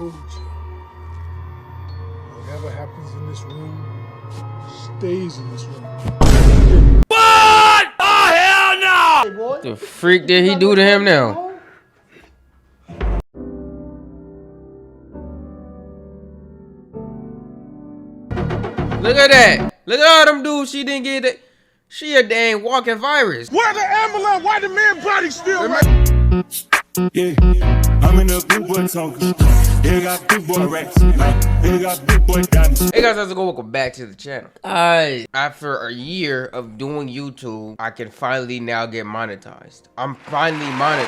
told you. Whatever happens in this room stays in this room. What? Oh, hell no! Hey, boy. The freak did he do to him now? Look at that. Look at all them dudes she didn't get it. She a dang walking virus. Where the ambulance? Why the man body still right? Yeah, I'm in the big boy talking. They got big boy racks. They got big boy diamonds. Hey guys, how's it going? Welcome back to the channel. After a year of doing YouTube, I can finally now get monetized. I'm finally monetized.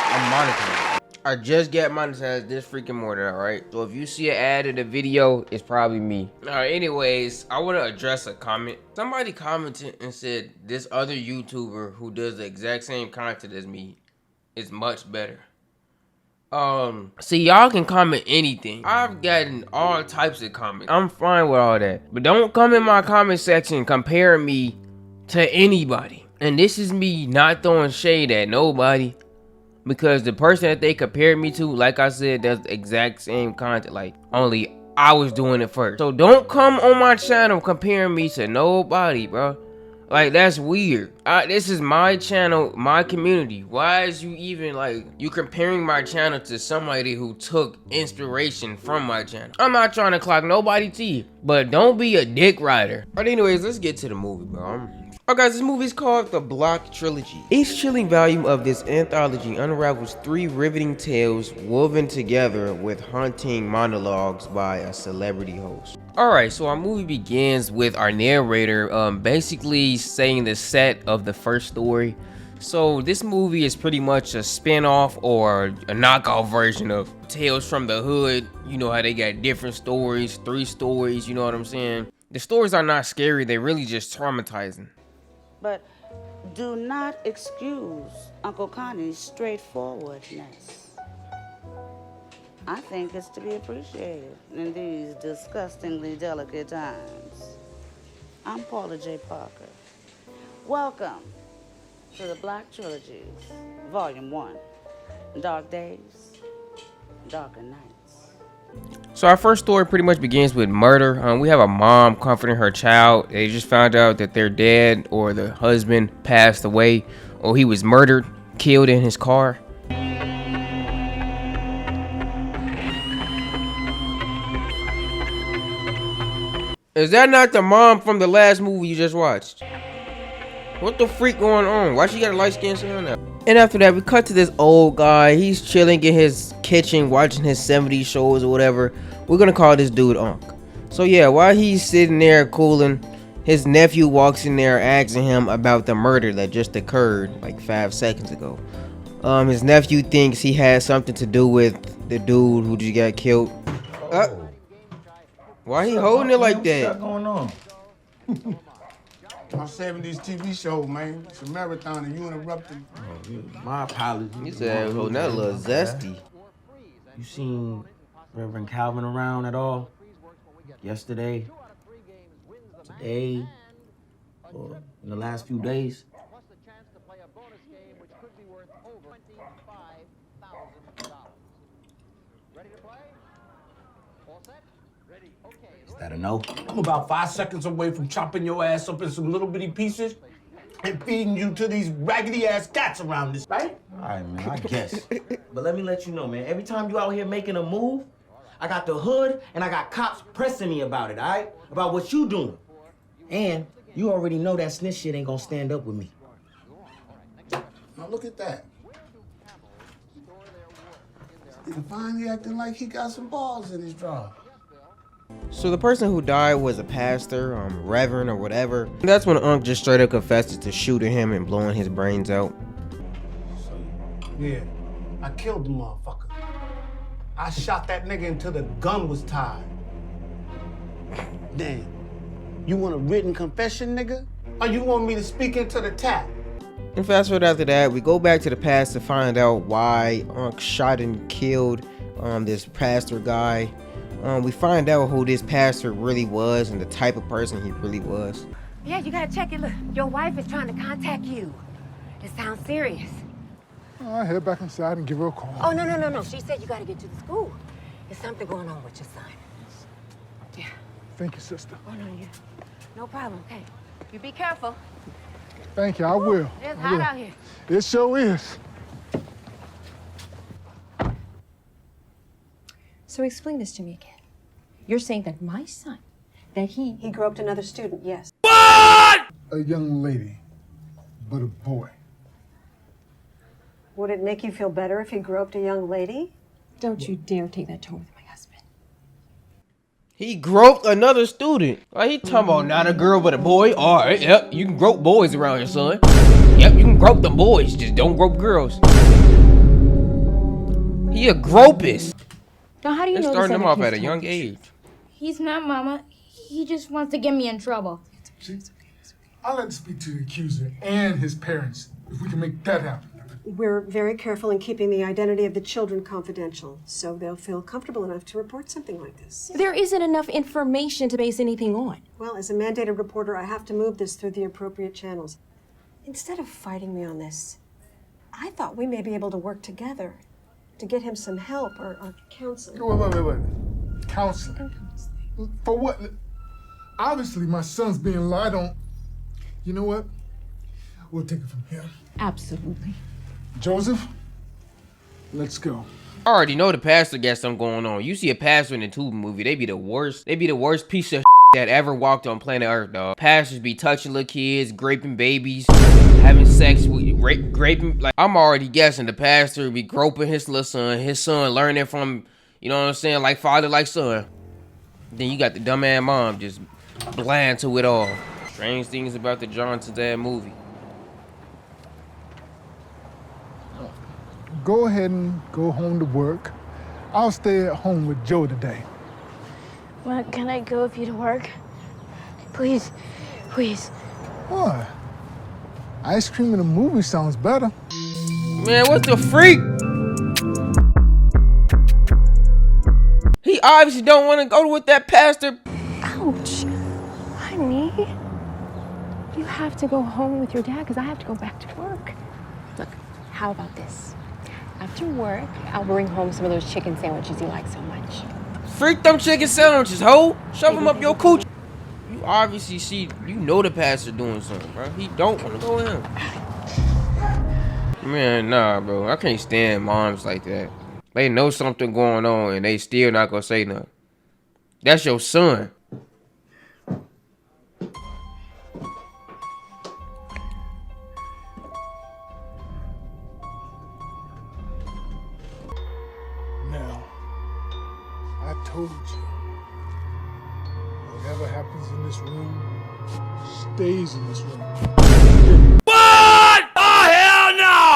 I'm monetized. I just got monetized this freaking morning, alright? So if you see an ad in the video, it's probably me. Alright, anyways, I want to address a comment. Somebody commented and said this other YouTuber who does the exact same content as me is much better. See, y'all can comment anything. I've gotten all types of comments. I'm fine with all that. But don't come in my comment section comparing me to anybody. And this is me not throwing shade at nobody. Because the person that they compared me to, like I said, does the exact same content. Like, only I was doing it first. So don't come on my channel comparing me to nobody, bro. Like, that's weird. This is my channel, my community. Why is you even, like, you comparing my channel to somebody who took inspiration from my channel? I'm not trying to clock nobody teeth, but don't be a dick rider. But anyways, let's get to the movie, bro. Oh guys, this movie is called The Block Trilogy. Each chilling volume of this anthology unravels 3 riveting tales woven together with haunting monologues by a celebrity host. Alright, so our movie begins with our narrator basically saying the set of the first story. So this movie is pretty much a spin-off or a knockoff version of Tales from the Hood. You know how they got different stories, 3 stories, you know what I'm saying? The stories are not scary, they're really just traumatizing. But do not excuse Uncle Connie's straightforwardness. I think it's to be appreciated in these disgustingly delicate times. I'm Paula J. Parker. Welcome to the Black Trilogies, Volume 1. Dark Days, Darker Nights. So our first story pretty much begins with murder. We have a mom comforting her child. They just found out that their dad or the husband passed away, or he was murdered, killed in his car. Is that not the mom from the last movie you just watched? What the freak going on? Why she got a light skin on now? And after that, we cut to this old guy. He's chilling in his kitchen watching his 70s shows or whatever. We're gonna call this dude Unc. So yeah, while he's sitting there cooling, his nephew walks in there asking him about the murder that just occurred like 5 seconds ago. His nephew thinks he has something to do with the dude who just got killed. Why he holding it like that? What's going on? My 70s TV show, man. It's a marathon and you interrupted. Oh, my apologies. He said holding that a little zesty. You seen Reverend Calvin around at all? Yesterday? Today? Or in the last few days? Is that a no? I'm about 5 seconds away from chopping your ass up in some little bitty pieces and feeding you to these raggedy ass cats around this, right? All right, man, I guess. But let me let you know, man, every time you out here making a move, I got the hood and I got cops pressing me about it, all right? About what you doing. And you already know that snitch shit ain't gonna stand up with me. Now look at that. He's finally acting like he got some balls in his draw. So the person who died was a pastor, reverend or whatever. And that's when Unc just straight up confessed to shooting him and blowing his brains out. Yeah, I killed the motherfucker. I shot that nigga until the gun was tied. Damn. You want a written confession, nigga? Or you want me to speak into the tap? And fast forward after that, we go back to the past to find out why Unc shot and killed this pastor guy. We find out who this pastor really was and the type of person he really was. Yeah, you gotta check it. Look, your wife is trying to contact you. It sounds serious. I'll head back inside and give her a call. Oh, no. She said you gotta get to the school. There's something going on with your son. Yeah. Thank you, sister. Oh, no, yeah. No problem, okay. You be careful. Thank you, I will. It's I hot will. out here. It sure is. So explain this to me again. You're saying that my son, that he groped another student, yes. A young lady, but a boy. Would it make you feel better if he groped a young lady? Don't you dare take that tone with my husband. He groped another student. Like, he talking about not a girl but a boy. All right, yep, you can grope boys around here, son. Yep, you can grope them boys, just don't grope girls. He a gropist. Now, how do you They're know starting this him other off at kid's a young talking? age. He's not, Mama. He just wants to get me in trouble. See, I'd like to speak to the accuser and his parents, if we can make that happen. We're very careful in keeping the identity of the children confidential, so they'll feel comfortable enough to report something like this. There isn't enough information to base anything on. Well, as a mandated reporter, I have to move this through the appropriate channels. Instead of fighting me on this, I thought we may be able to work together to get him some help or counseling. Wait. Counseling? For what? Obviously, my son's being lied on. You know what? We'll take it from here. Absolutely. Joseph, let's go. I already know the pastor got something going on. You see a pastor in a tube movie, they be the worst. They be the worst piece of that ever walked on planet Earth, dog. Pastors be touching little kids, raping babies, having sex with, raping. Like, I'm already guessing the pastor be groping his little son, his son learning from, you know what I'm saying, like father, like son. Then you got the dumbass mom just blind to it all. Strange things about the Johnsons' that movie. Go ahead and go home to work. I'll stay at home with Joe today. Well, can I go with you to work? Please. What? Ice cream in a movie sounds better. Man, what the freak? He obviously don't want to go with that pastor. Ouch. Honey, you have to go home with your dad because I have to go back to work. Look, how about this? After work, I'll bring home some of those chicken sandwiches you like so much. Freak them chicken sandwiches, ho! Shove them up your cooch. You obviously see, you know the pastor doing something, bro. He don't want to go with him. Man, nah, bro. I can't stand moms like that. They know something going on and they still not gonna say nothing. That's your son. Now, I told you, whatever happens in this room, stays in this room.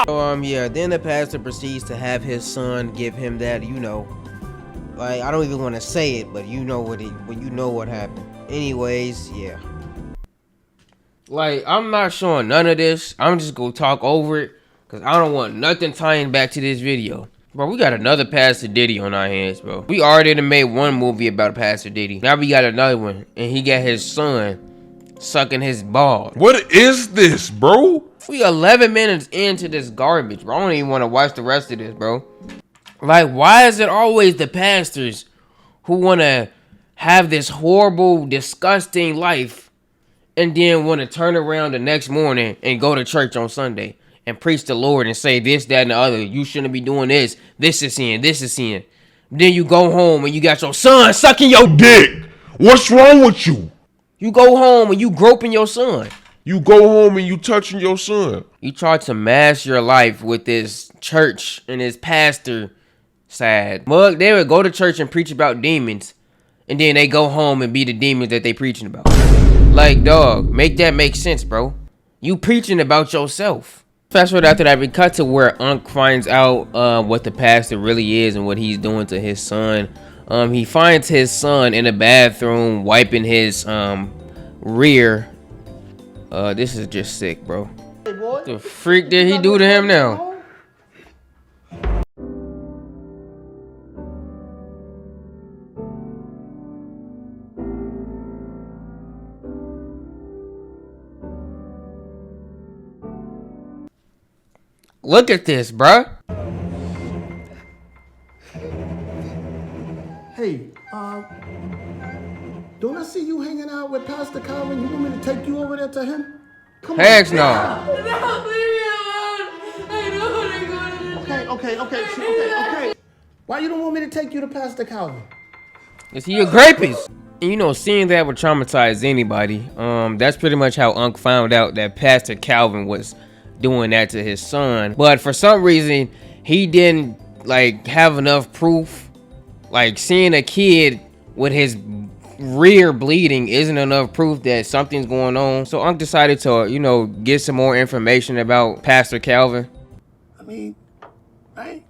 So, yeah, then the pastor proceeds to have his son give him that, you know, like, I don't even want to say it, but you know what happened. Anyways, yeah. Like, I'm not showing none of this. I'm just gonna talk over it, because I don't want nothing tying back to this video. Bro, we got another Pastor Diddy on our hands, bro. We already done made one movie about Pastor Diddy. Now we got another one, and he got his son sucking his ball. What is this, bro? We 11 minutes into this garbage, bro. I don't even want to watch the rest of this, bro. Like, why is it always the pastors who want to have this horrible, disgusting life and then want to turn around the next morning and go to church on Sunday and preach the Lord and say this, that, and the other? You shouldn't be doing this. This is sin. This is sin. Then you go home and you got your son sucking your dick. What's wrong with you? You go home and you groping your son. You go home and you touching your son. You try to mask your life with this church and this pastor side. Mug, they would go to church and preach about demons, and then they go home and be the demons that they preaching about. Like, dog, make that make sense, bro. You preaching about yourself. Fast forward after that, we cut to where Unc finds out what the pastor really is and what he's doing to his son. He finds his son in the bathroom wiping his rear. This is just sick, bro. What the freak did he do to him now? Look at this, bruh. Hey, don't I see you hanging out with Pastor Calvin? You want me to take you over there to him? Come Heck no. No, leave me alone. I don't want to go to the Okay. Why you don't want me to take you to Pastor Calvin? Is he a rapist? And you know, seeing that would traumatize anybody. That's pretty much how Unc found out that Pastor Calvin was doing that to his son. But for some reason, he didn't like have enough proof. Like seeing a kid with his rear bleeding isn't enough proof that something's going on. So Unc decided to, you know, get some more information about Pastor Calvin. I mean, right?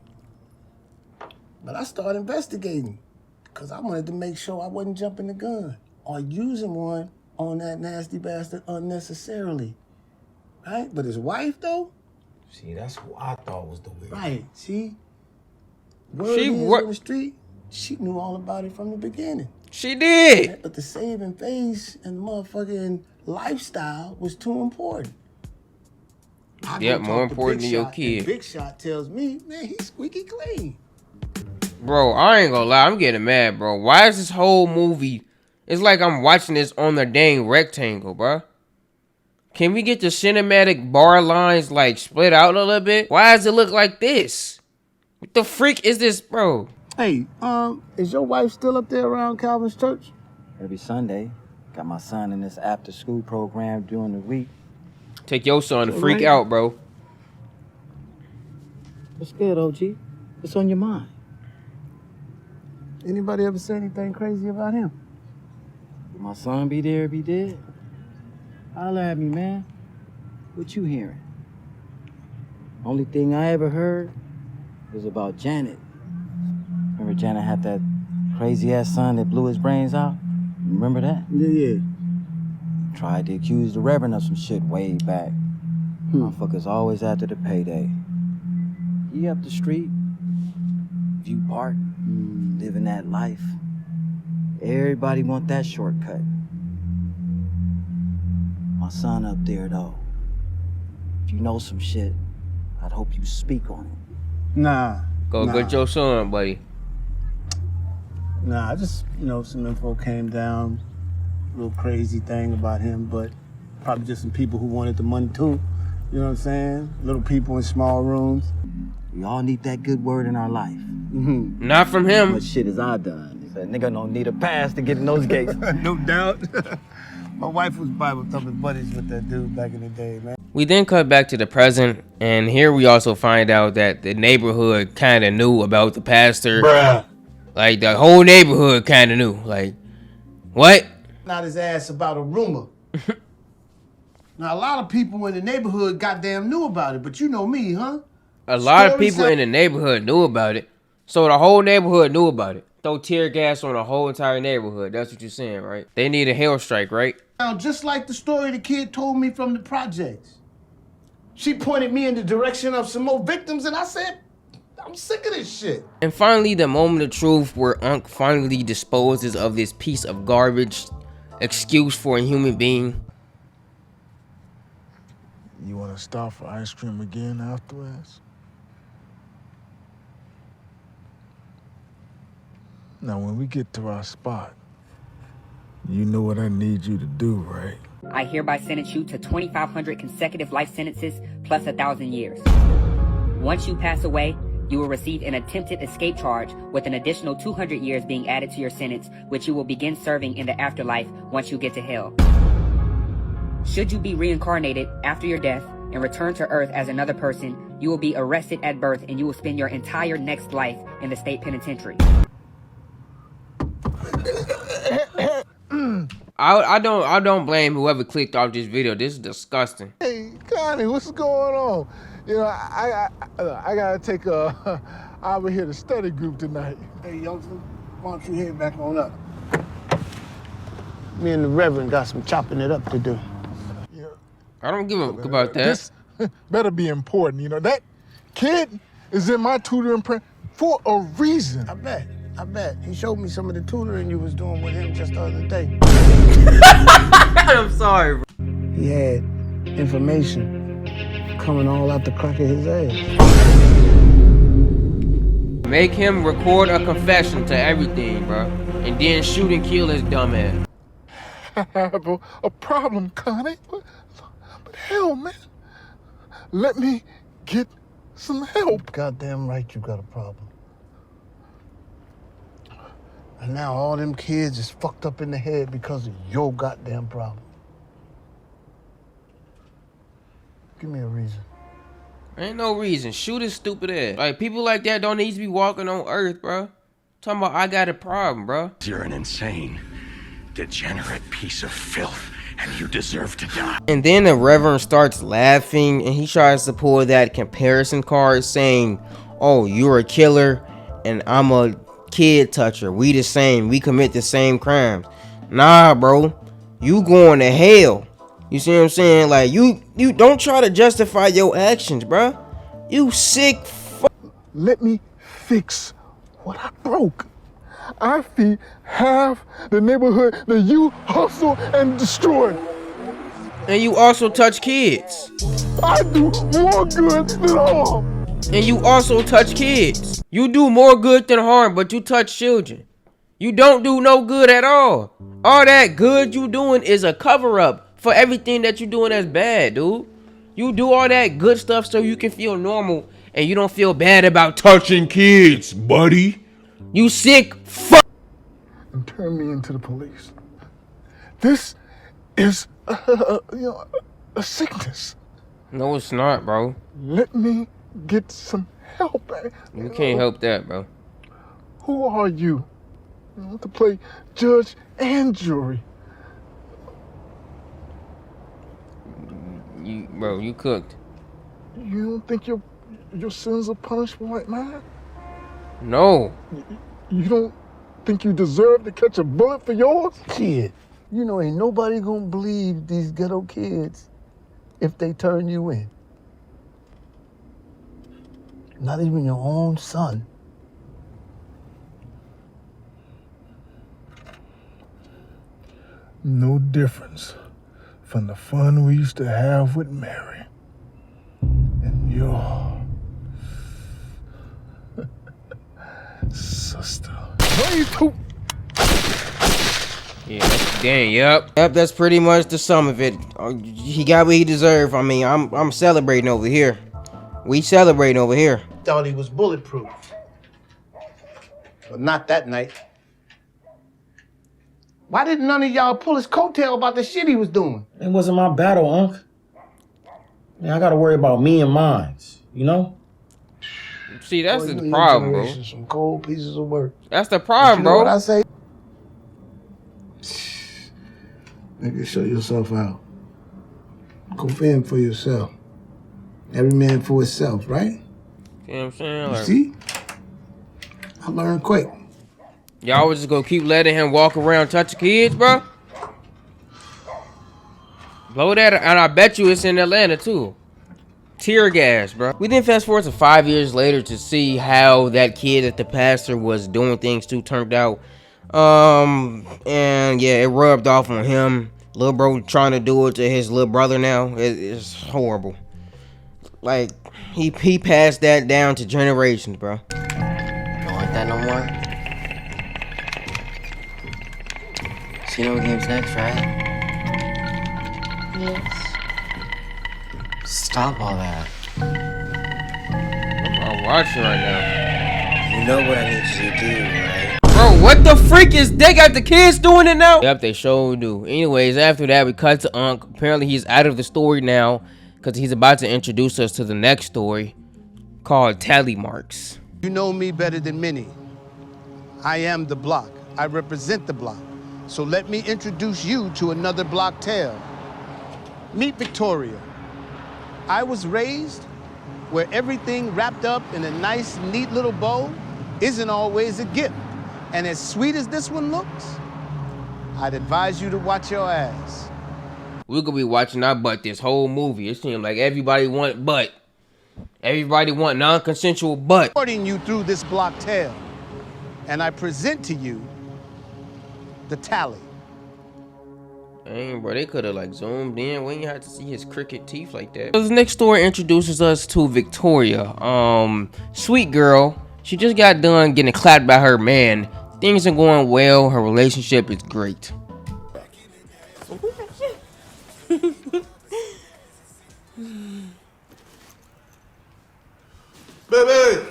But I started investigating because I wanted to make sure I wasn't jumping the gun or using one on that nasty bastard unnecessarily. Right? But his wife, though? See, that's who I thought was the weird. Right, see? Word is on the street, she knew all about it from the beginning. She did. But the saving face and motherfucking lifestyle was too important. Yeah, more important than your kid. Big Shot tells me, man, he's squeaky clean. Bro, I ain't gonna lie, I'm getting mad, bro. Why is this whole movie? It's like I'm watching this on the dang rectangle, bro. Can we get the cinematic bar lines like split out a little bit? Why does it look like this? What the freak is this, bro? Hey, is your wife still up there around Calvin's church? Every Sunday. Got my son in this after school program during the week. Take your son to freak out, bro. What's good, OG? What's on your mind? Anybody ever say anything crazy about him? Will my son be there if he did? Holler at me, man. What you hearing? Only thing I ever heard was about Janet. Remember Janet had that crazy-ass son that blew his brains out? Remember that? Yeah. Tried to accuse the Reverend of some shit way back. Motherfuckers always after the payday. He up the street, View Park, living that life. Everybody want that shortcut. My son up there, though. If you know some shit, I'd hope you speak on it. Nah. Go get your son, buddy. Nah, I just, some info came down. A little crazy thing about him, but probably just some people who wanted the money too. You know what I'm saying? Little people in small rooms. We all need that good word in our life. Not from him. What shit has I done? That nigga don't need a pass to get in those gates. No doubt. My wife was Bible thumping buddies with that dude back in the day, man. We then cut back to the present, and here we also find out that the neighborhood kind of knew about the pastor. Bruh. Like, the whole neighborhood kind of knew. Like, what? Not his ass about a rumor. Now, a lot of people in the neighborhood goddamn knew about it, but you know me, huh? A lot of people in the neighborhood knew about it. So the whole neighborhood knew about it. Throw tear gas on the whole entire neighborhood. That's what you're saying, right? They need a hell strike, right? Now, just like the story the kid told me from the projects. She pointed me in the direction of some more victims, and I said, I'm sick of this shit. And finally, the moment of truth where Unc finally disposes of this piece of garbage excuse for a human being. You want to stop for ice cream again afterwards? Now, when we get to our spot, you know what I need you to do, right? I hereby sentence you to 2,500 consecutive life sentences plus 1,000 years. Once you pass away, you will receive an attempted escape charge with an additional 200 years being added to your sentence, which you will begin serving in the afterlife once you get to hell. Should you be reincarnated after your death and return to Earth as another person, you will be arrested at birth and you will spend your entire next life in the state penitentiary. I don't blame whoever clicked off this video. This is disgusting. Hey, Connie, what's going on? I gotta take a over here to study group tonight. Hey, youngster, why don't you head back on up? Me and the Reverend got some chopping it up to do. I don't give a fuck about that. This better be important. That kid is in my tutoring for a reason. I bet. He showed me some of the tutoring you was doing with him just the other day. I'm sorry, bro. He had information coming all out the crack of his ass. Make him record a confession to everything, bro, and then shoot and kill his dumb ass. I have a problem, Connie. But hell, man. Let me get some help. Goddamn right you got a problem. And now all them kids is fucked up in the head because of your goddamn problem. Give me a reason. Ain't no reason. Shoot his stupid ass. Like, people like that don't need to be walking on earth, bro. Talking about I got a problem, bro. You're an insane, degenerate piece of filth, and you deserve to die. And then the Reverend starts laughing, and he tries to pull that comparison card saying, oh, you're a killer, and I'm a kid toucher. We the same. We commit the same crimes. Nah, bro. You going to hell. You see what I'm saying? Like, you don't try to justify your actions, bro. You sick fuck. Let me fix what I broke. I feed half the neighborhood that you hustle and destroy. And you also touch kids. I do more good than harm. And you also touch kids. You do more good than harm, but you touch children. You don't do no good at all. All that good you doing is a cover-up for everything that you doing that's bad, dude. You do all that good stuff so you can feel normal and you don't feel bad about touching kids, buddy. You sick fuck. And turn me into the police. This is a sickness. No, it's not, bro. Let me get some help. You can't help that, bro. Who are you? To play judge and jury. Bro, you cooked. You don't think your sins are punishable like mine? No. You don't think you deserve to catch a bullet for yours? Kid, you know ain't nobody gonna believe these ghetto kids if they turn you in. Not even your own son. No difference from the fun we used to have with Mary and your sister. Yeah, dang, yep, that's pretty much the sum of it. He got what he deserved. I mean, I'm celebrating over here. We celebrating over here. Thought he was bulletproof. But not that night. Why didn't none of y'all pull his coattail about the shit he was doing? It wasn't my battle, Unc. Man, I gotta worry about me and mines, you know? See, that's the problem, bro. Some cold pieces of work. That's the problem, bro. You know what I say? Nigga, show yourself out. Go fend for yourself. Every man for himself, right? You know what I'm saying? Like, you see? I learned quick. Y'all was just gonna keep letting him walk around touching kids, bro? Blow that, and I bet you it's in Atlanta too. Tear gas, bro. We then fast forward to 5 years later to see how that kid that the pastor was doing things to turned out. And yeah, it rubbed off on him. Little bro trying to do it to his little brother now. It's horrible. Like, he passed that down to generations, bro. Don't like that no more? So you know what game's next, right? Yes. Stop all that. I'm watching right now. You know what I need you to do, right? Bro, what the freak is they got the kids doing it now? Yep, they sure do. Anyways, after that, we cut to Unc. Apparently, he's out of the story now because he's about to introduce us to the next story called Tally Marks. You know me better than many. I am the block. I represent the block. So let me introduce you to another block tale. Meet Victoria. I was raised where everything wrapped up in a nice, neat little bow isn't always a gift. And as sweet as this one looks, I'd advise you to watch your ass. We're gonna be watching our butt this whole movie. It seems like everybody want butt. Everybody want non-consensual butt. Supporting you through this block tale. And I present to you the Tally. Dang, bro, they could have like zoomed in. We ain't had to see his crooked teeth like that. So this next story introduces us to Victoria. Sweet girl. She just got done getting clapped by her man. Things are going well. Her relationship is great. Baby,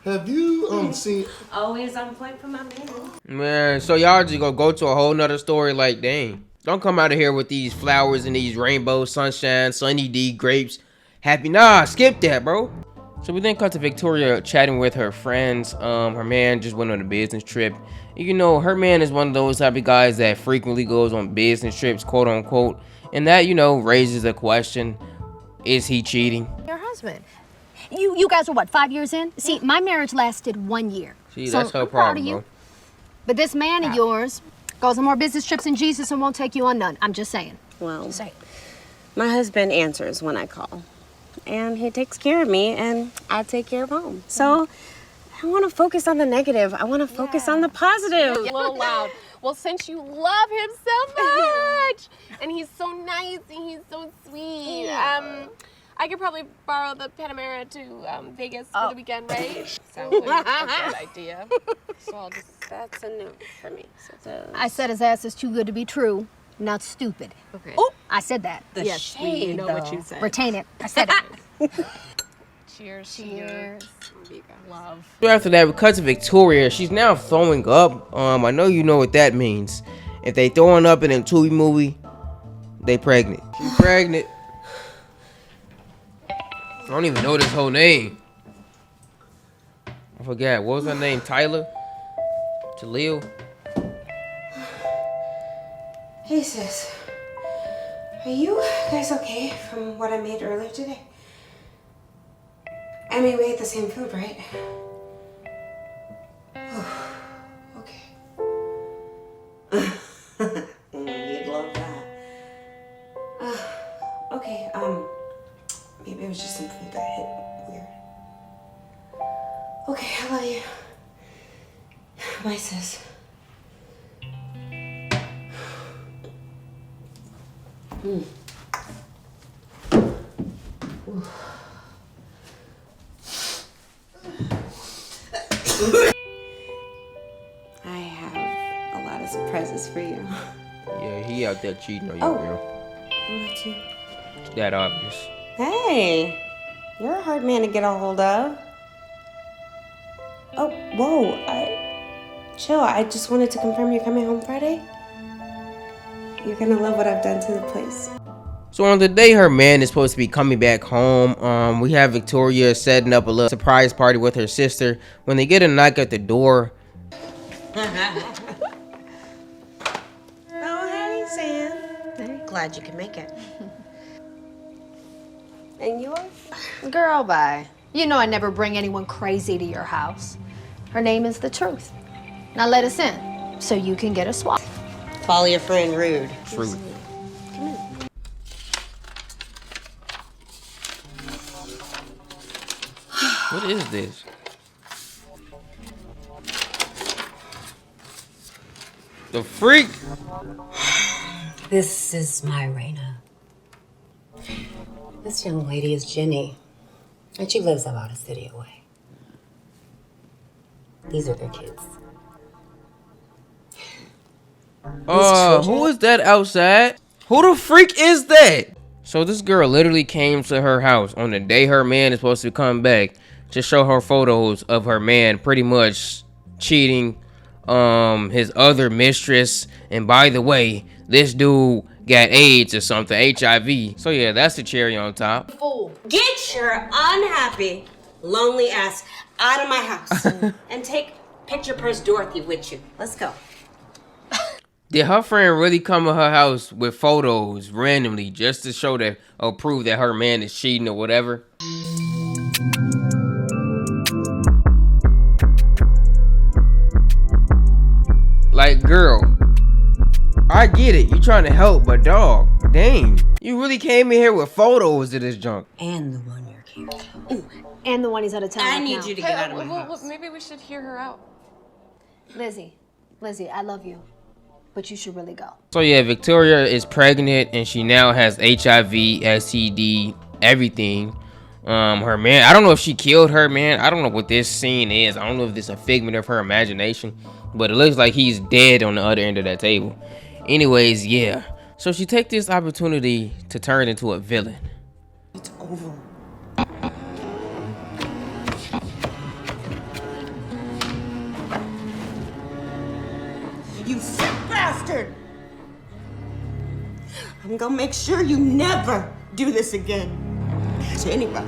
have you seen? Always on point for my man. Man, so y'all just gonna go to a whole nother story like, dang. Don't come out of here with these flowers and these rainbows, sunshine, sunny D, grapes, happy. Nah, skip that, bro. So we then cut to Victoria chatting with her friends. Her man just went on a business trip. You know, her man is one of those type of guys that frequently goes on business trips, quote unquote. And that, you know, raises a question. Is he cheating? Your husband. You guys are what, 5 years in? See, my marriage lasted 1 year. See, so that's her I'm proud problem, of you. bro. But this man of yours goes on more business trips than Jesus and won't take you on none. I'm just saying. Well, Just saying. my husband answers when I call. And he takes care of me, and I take care of home. So I don't want to focus on the negative. I want to focus on the positive. A little loud. Well, since you love him so much, and he's so nice and he's so sweet, I could probably borrow the Panamera to Vegas for the weekend, right? Sounds like a good idea. So that's a no for me. So I said his ass is too good to be true, not stupid. Okay. Oh, I said that. The yes, shade, you know what though. you said. Retain it. I said it. Cheers. Cheers. Love. So after that, we cut to Victoria. She's now throwing up. I know you know what that means. If they throwing up in a Tubi movie, they pregnant. She's pregnant. I don't even know this whole name. I forgot. What was her name? Tyler? Jaleel? Hey, sis. Are you guys okay from what I made earlier today? I mean, we ate the same food, right? Okay. You'd love that. Okay, maybe it was just some food that hit weird. Okay, I love you. Bye, sis. I have a lot of surprises for you. Yeah, he out there cheating on you, Oh. girl. That's you. It's that obvious. Hey, you're a hard man to get a hold of. Oh, whoa, chill. I just wanted to confirm you're coming home Friday. You're gonna love what I've done to the place. So on the day her man is supposed to be coming back home, we have Victoria setting up a little surprise party with her sister. When they get a knock at the door, Oh, hey, Sam. Glad you could make it. And yours? Girl, bye. You know I never bring anyone crazy to your house. Her name is the Truth. Now let us in so you can get a swap. Call your friend rude. Truth. What is this? The freak? This is my Raina. This young lady is Jenny, and she lives about a city away. These are their kids. Who is that outside? Who the freak is that? So this girl literally came to her house on the day her man is supposed to come back to show her photos of her man pretty much cheating his other mistress. And by the way, this dude got AIDS or something, HIV. So yeah, that's the cherry on top. Fool. Get your unhappy, lonely ass out of my house and take Picture Purse Dorothy with you. Let's go. Did her friend really come to her house with photos randomly just to show that or prove that her man is cheating or whatever? Like, girl, I get it. You trying to help, but dog, dang. You really came in here with photos of this junk. And the one you're carrying. And the one he's out of town. I right need now. you to get out of my Well, house. maybe we should hear her out. Lizzie, I love you. but you should really go. So yeah, Victoria is pregnant and she now has HIV, STD, everything. Her man, I don't know if she killed her man. I don't know what this scene is. I don't know if this is a figment of her imagination, but it looks like he's dead on the other end of that table. Anyways, yeah. So she takes this opportunity to turn into a villain. It's over. You sick bastard! I'm gonna make sure you never do this again to anybody.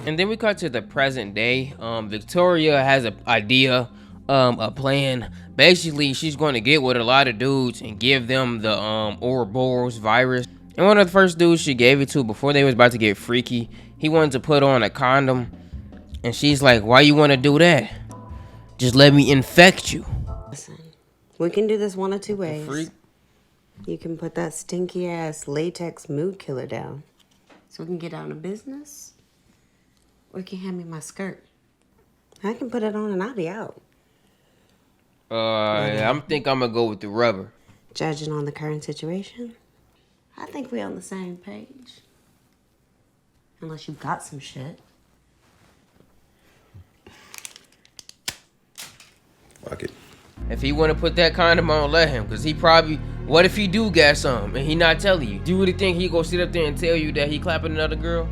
And then we cut to the present day. Victoria has an idea, a plan. Basically, she's going to get with a lot of dudes and give them the Ouroboros virus. And one of the first dudes she gave it to before they was about to get freaky, he wanted to put on a condom. And she's like, why you want to do that? Just let me infect you. Listen, we can do this one of two ways. Freak. You can put that stinky ass latex mood killer down so we can get out of business. Or you can hand me my skirt. I can put it on and I'll be out. I think I'm gonna go with the rubber. Judging on the current situation, I think we're on the same page. Unless you got some shit. Fuck it. If he want to put that condom on, let him. Because he probably, what if he do got some and he not telling you? Do you really think he gonna sit up there and tell you that he clapping another girl?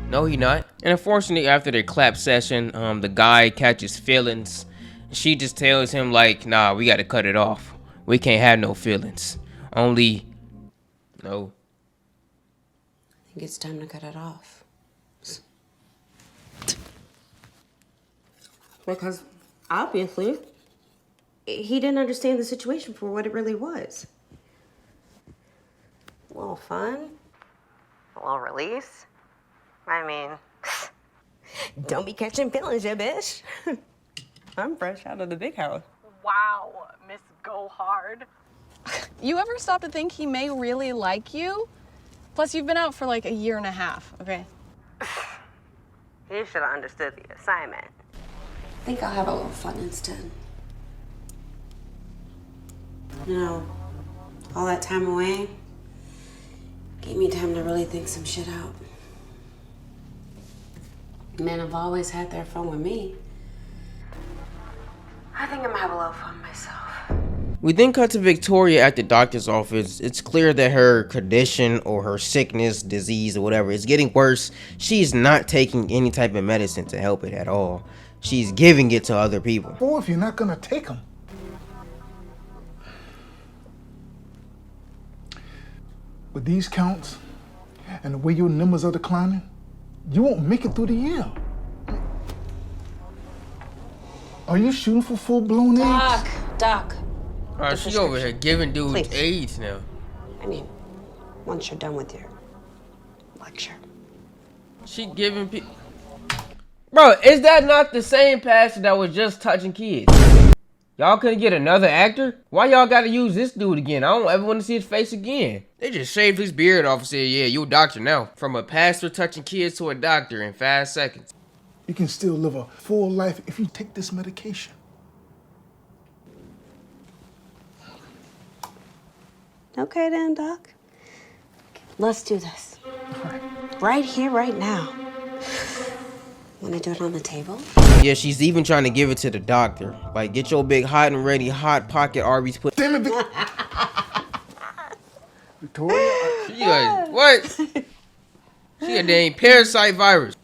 No, he not. And unfortunately, after their clap session, the guy catches feelings. She just tells him like, nah, we gotta cut it off. We can't have no feelings. Only, no. I think it's time to cut it off. Because obviously, he didn't understand the situation for what it really was. A little fun, a little release. I mean, don't be catching feelings, ya bitch. I'm fresh out of the big house. Wow, Miss Go Hard. You ever stop to think he may really like you? Plus, you've been out for like a year and a half, okay? You should have understood the assignment. I think I'll have a little fun instead. You know, all that time away gave me time to really think some shit out. Men have always had their fun with me. I think I'm gonna have a little fun myself. We then cut to Victoria at the doctor's office. It's clear that her condition or her sickness, disease, or whatever is getting worse. She's not taking any type of medicine to help it at all. She's giving it to other people. Or if you're not gonna take them. With these counts and the way your numbers are declining, you won't make it through the year. Are you shooting for full-blown AIDS? Doc. She over here giving dudes Please. AIDS now. I mean, once you're done with your lecture. She giving people. Bro, is that not the same pastor that was just touching kids? Y'all couldn't get another actor? Why y'all gotta use this dude again? I don't ever want to see his face again. They just shaved his beard off and said, yeah, you a doctor now. From a pastor touching kids to a doctor in 5 seconds. You can still live a full life if you take this medication. Okay then, Doc. Let's do this. Right here, right now. Wanna do it on the table? Yeah, she's even trying to give it to the doctor. Like, get your big hot and ready hot pocket Arby's put. Damn it, Victoria. She like, what? She a dang parasite virus.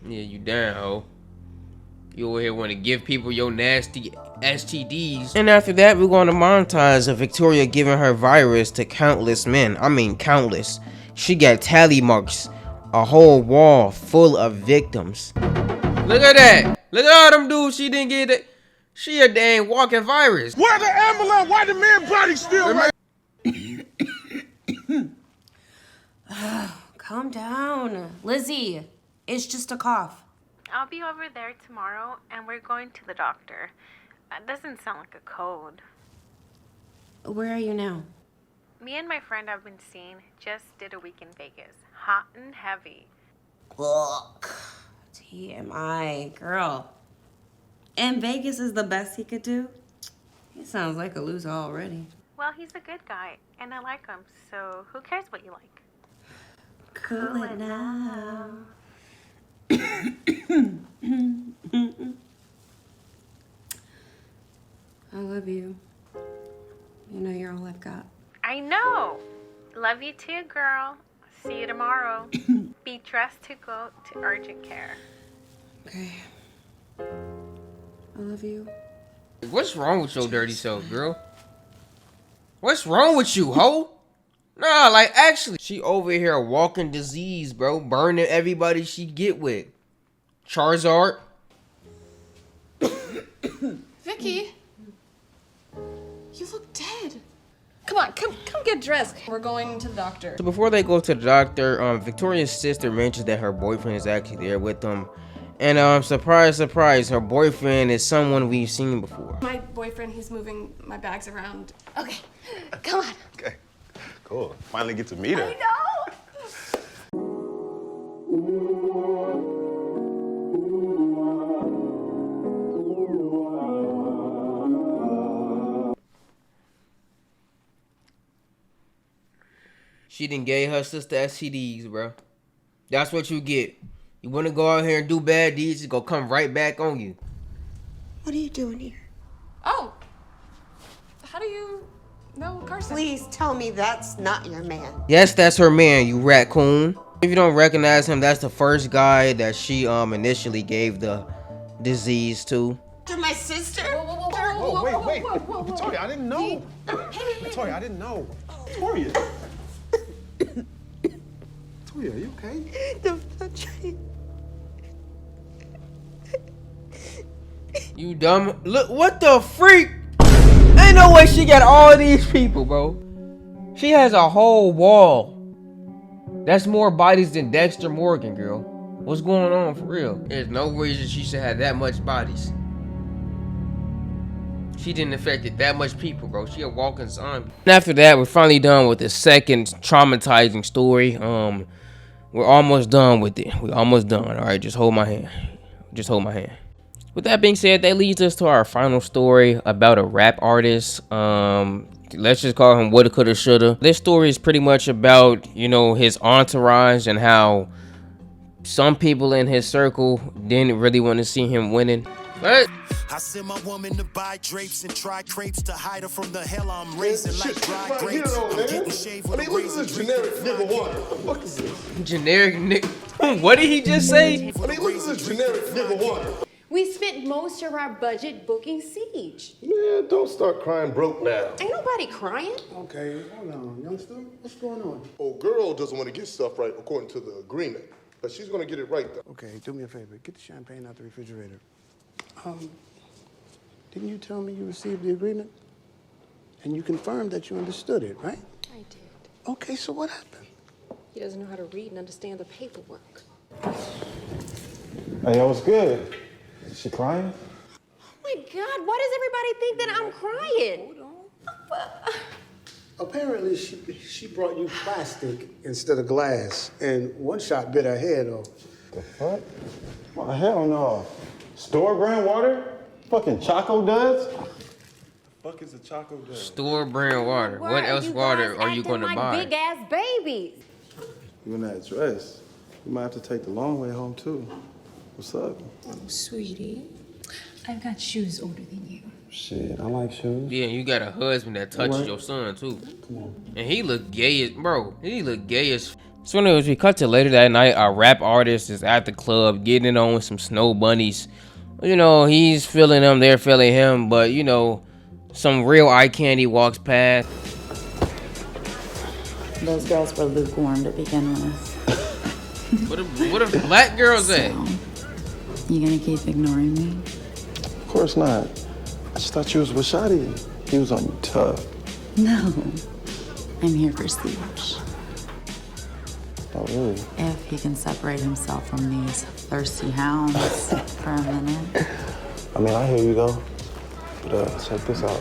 Yeah, you down, ho. You over here want to give people your nasty STDs. And after that, we're going to monetize of Victoria giving her virus to countless men. I mean, countless. She got tally marks. A whole wall full of victims. Look at that. Look at all them dudes she didn't get it. She a dang walking virus. Where the ambulance? Why the man body still right? Calm down. Lizzie, it's just a cough. I'll be over there tomorrow, and we're going to the doctor. That doesn't sound like a code. Where are you now? Me and my friend I've been seeing just did a week in Vegas. Hot and heavy. Look, TMI, girl. And Vegas is the best he could do? He sounds like a loser already. Well, he's a good guy, and I like him, so who cares what you like? Cool it now. I love you. You know you're all I've got. I know. Love you too, girl. See you tomorrow. Be dressed to go to urgent care. Okay. I love you. What's wrong with your dirty self, girl? What's wrong with you, ho? Nah, like, actually, she over here walking disease, bro. Burning everybody she get with. Charizard. Vicky, you look dead. Come on, come get dressed. We're going to the doctor. So before they go to the doctor, Victoria's sister mentions that her boyfriend is actually there with them. And surprise, surprise, her boyfriend is someone we've seen before. My boyfriend, he's moving my bags around. Okay, come on. Okay, cool. Finally get to meet her. I know. She done gave her sister STDs, bro. That's what you get. You want to go out here and do bad deeds, it's gonna come right back on you. What are you doing here? Oh, how do you know Carson? Please tell me that's not your man. Yes, that's her man, you raccoon. If you don't recognize him, that's the first guy that she initially gave the disease to. You're my sister? Oh, wait. Victoria, I didn't know. Victoria, I didn't know. Victoria. Victoria, are you okay? Don't touch me. You dumb. Look, what the freak? Ain't no way she got all these people, bro. She has a whole wall. That's more bodies than Dexter Morgan, girl. What's going on for real? There's no reason she should have that much bodies. She didn't affect that much people, bro. She a walking zombie. And after that, we're finally done with the second traumatizing story. We're almost done with it. We're almost done. All right, just hold my hand. Just hold my hand. With that being said, that leads us to our final story about a rap artist. Let's just call him Woulda, Coulda, Shoulda. This story is pretty much about, you know, his entourage and how some people in his circle didn't really want to see him winning. What? I sent my woman to buy drapes and try crepes to hide her from the hell I'm raising like dry grapes. I'm getting shaved with a razor. This is generic nigga water. What is this? Generic nigga. What did he just say? This is generic nigga water. We spent most of our budget booking Siege. Man, don't start crying broke now. Ain't nobody crying. Okay, hold on, youngster. What's going on? Oh, girl doesn't want to get stuff right according to the agreement, but she's going to get it right, though. Okay, do me a favor. Get the champagne out the refrigerator. Didn't you tell me you received the agreement? And you confirmed that you understood it, right? I did. Okay, so what happened? He doesn't know how to read and understand the paperwork. Hey, yo, what's good? Is she crying? Oh my God, why does everybody think that I'm crying? Hold on. Apparently, she brought you plastic instead of glass, and one shot bit her head off. The fuck? Well, hell no. Store brand water? Fucking Choco does? The fuck is a Choco does? Store brand water. What else water are you gonna buy? Big ass babies. You in that dress? You might have to take the long way home too. What's up? Oh, sweetie. I've got shoes older than you. Shit, I like shoes. Yeah, you got a husband that touches your son too. Come on. And he look gay as, bro. He look gay as. So anyways, we cut to later that night. Our rap artist is at the club getting it on with some snow bunnies. You know, he's feeling them, they're feeling him, but you know, some real eye candy walks past. Those girls were lukewarm to begin with. What if black girls at? You gonna keep ignoring me? Of course not. I just thought you was with Shadi. He was on you tough. No. I'm here for Siege. Oh, really? If he can separate himself from these thirsty hounds for a minute. I mean, I hear you though. But check this out.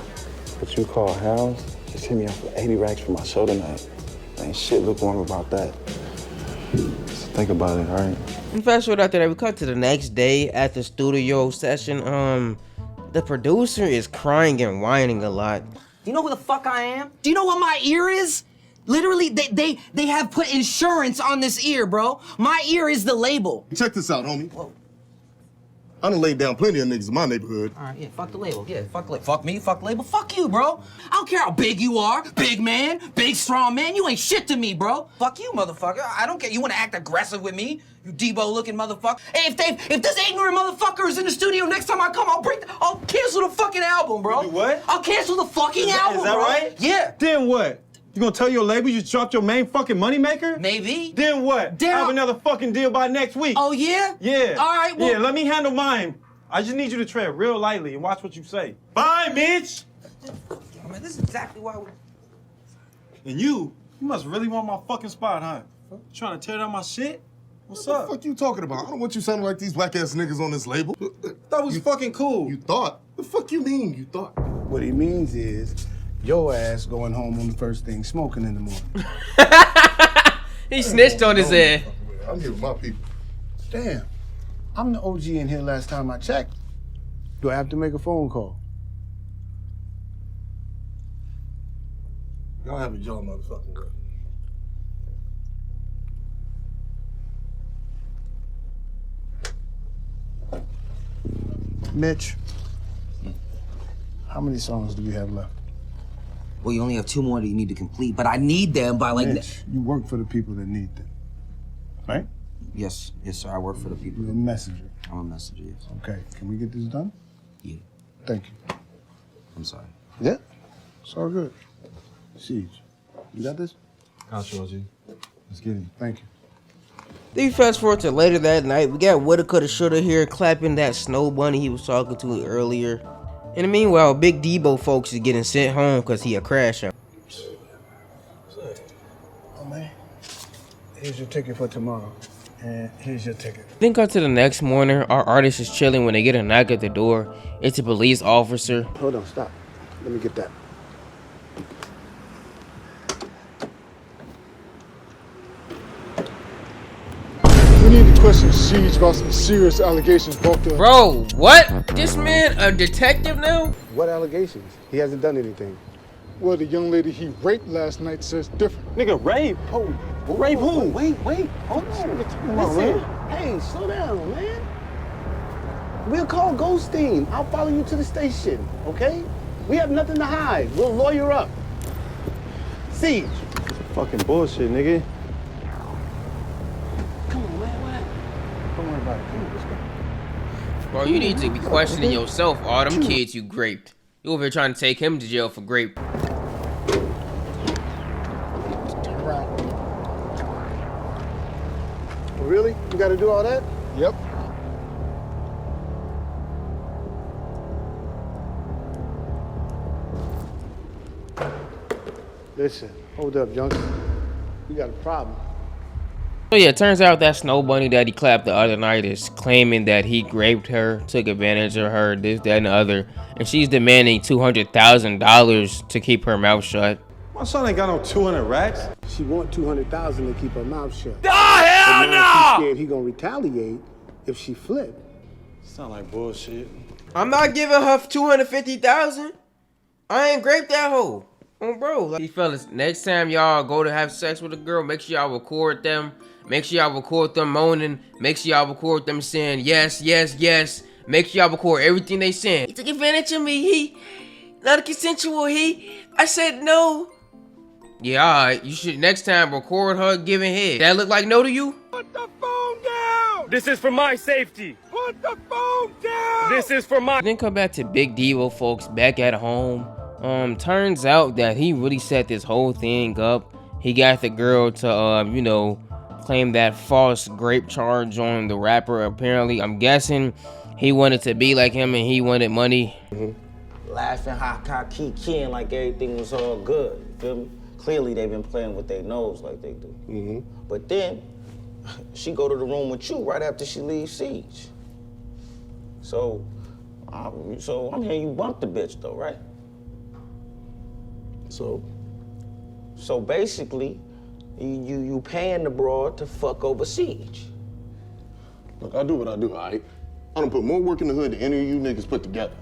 What you call hounds just hit me up for 80 racks for my show tonight. Ain't shit lukewarm about that. Just think about it, alright? And fast forward after that, we cut to the next day at the studio session. The producer is crying and whining a lot. Do you know who the fuck I am? Do you know what my ear is? Literally, they have put insurance on this ear, bro. My ear is the label. Check this out, homie. Whoa. I done laid down plenty of niggas in my neighborhood. All right, yeah, fuck the label. Yeah, fuck me, fuck label. Fuck you, bro. I don't care how big you are. Big man, big strong man. You ain't shit to me, bro. Fuck you, motherfucker. I don't care. You want to act aggressive with me? You Debo-looking motherfucker. Hey, if this ignorant motherfucker is in the studio next time I come, I'll cancel the fucking album, bro. You what? I'll cancel the fucking album, Is that bro. right? Yeah. Then what? You gonna tell your label you dropped your main fucking moneymaker? Maybe. Then what? I have another fucking deal by next week. Oh, yeah? Yeah. All right, well. Yeah, let me handle mine. I just need you to tread real lightly and watch what you say. Bye, bitch! I mean, this is exactly why we... And you must really want my fucking spot, huh? You trying to tear down my shit? What's up? What the fuck you talking about? I don't want you sounding like these whack-ass niggas on this label. That was fucking cool. You thought? The fuck you mean, you thought? What he means is your ass going home on the first thing smoking in the morning. He snitched on his head. I'm here with my people. Damn, I'm the OG in here last time I checked. Do I have to make a phone call? Y'all have a y'all motherfucking way. Mitch, how many songs do we have left? Well, you only have 2 more that you need to complete, but I need them by like... Mitch, you work for the people that need them, right? Yes, sir, I work for the people. You're a messenger. I'm a messenger, yes. Okay, can we get this done? Yeah. Thank you. I'm sorry. Yeah, it's all good. Siege, you got this? Got you, OG. Let's get it. Thank you. Then fast forward to later that night, we got Woulda Coulda Shoulda here clapping that snow bunny he was talking to earlier. In the meanwhile, Big Debo folks is getting sent home because he a crash out. Oh man, here's your ticket for tomorrow. And here's your ticket. Then cut to the next morning, our artist is chilling when they get a knock at the door. It's a police officer. Hold on, stop. Let me get that. We need to question Siege about some serious allegations brought to us. Bro, what? This man a detective now? What allegations? He hasn't done anything. Well, the young lady he raped last night says different. Nigga, rape? Oh, Rape who? Wait, hold on. Listen, hey, slow down, man. We'll call Goldstein. I'll follow you to the station, okay? We have nothing to hide. We'll lawyer up. Siege. Fucking bullshit, nigga. Come on, man, what happened? Don't worry about it. Come on, let's go. Bro, you need to be questioning yourself, all them kids you graped. You over here trying to take him to jail for grape. Really? You gotta do all that? Yep. Listen, hold up, youngster. We got a problem. So yeah, it turns out that snow bunny that he clapped the other night is claiming that he raped her, took advantage of her, this, that, and the other. And she's demanding $200,000 to keep her mouth shut. My son ain't got no 200 racks. She want $200,000 to keep her mouth shut. Oh, hell no! She's scared he gonna retaliate if she flip. Sound like bullshit. I'm not giving her $250,000. I ain't graped that hoe. Oh, bro. Like, fellas, next time y'all go to have sex with a girl, make sure y'all record them. Make sure y'all record them moaning. Make sure y'all record them saying yes, yes, yes. Make sure y'all record everything they saying. He took advantage of me. He not a consensual. I said no. Yeah, alright. You should next time record her giving head. That look like no to you? Put the phone down! This is for my safety. Put the phone down! This is for my... Then come back to Big Devo folks back at home. Turns out that he really set this whole thing up. He got the girl to, you know, claim that false grape charge on the rapper. Apparently, I'm guessing he wanted to be like him and he wanted money. Laughing, kicking like everything was all good. You feel me? Clearly, they've been playing with their nose like they do. But then, she go to the room with you right after she leaves Siege. So I'm hearing you bump the bitch though, right? So basically, You paying the broad to fuck over Siege. Look, I do what I do, all right? I done put more work in the hood than any of you niggas put together.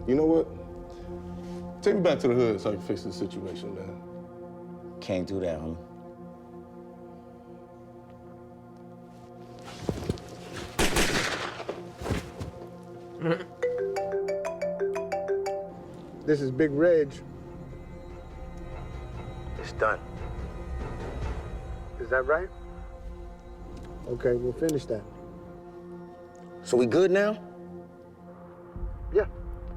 You know what? Take me back to the hood so I can fix this situation, man. Can't do that, homie. This is Big Reg. It's done. Is that right? Okay, we'll finish that. So we good now? Yeah,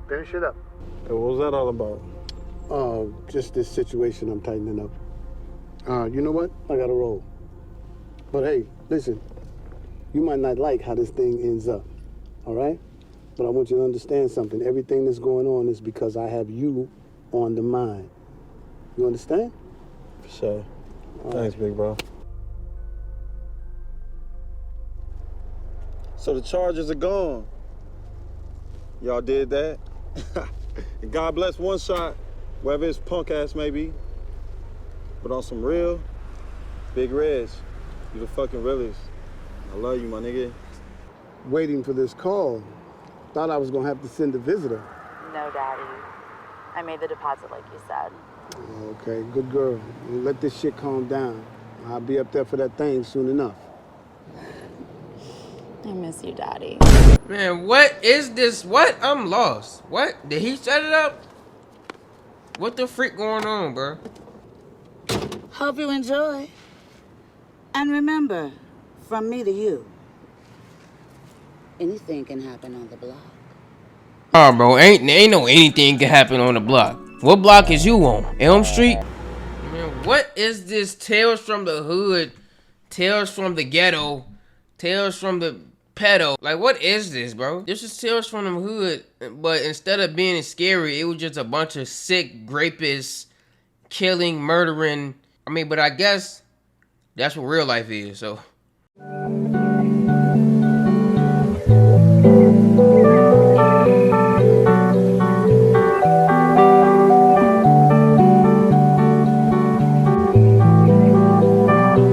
finish it up. Hey, what was that all about? Just this situation I'm tightening up. You know what? I gotta roll. But hey, listen, you might not like how this thing ends up, all right? But I want you to understand something. Everything that's going on is because I have you on the mind. You understand? For sure. Thanks, big bro. So the charges are gone. Y'all did that? And God bless One Shot, wherever his punk ass may be. But on some real, Big Reg, you the fucking realest. I love you, my nigga. Waiting for this call. Thought I was gonna have to send a visitor. No, Daddy. I made the deposit like you said. Okay, good girl. Let this shit calm down. I'll be up there for that thing soon enough. I miss you, Daddy. Man, what is this? What? I'm lost. What? Did he set it up? What the freak going on, bro? Hope you enjoy. And remember, from me to you, anything can happen on the block. Oh, bro, ain't no anything can happen on the block. What block is you on? Elm Street? Man, what is this? Tales from the hood, Tales from the ghetto, Tales from the pedo. Like, what is this, bro? This is Tales from the hood, but instead of being scary, it was just a bunch of sick rapists, killing, murdering. I mean, but I guess that's what real life is, so.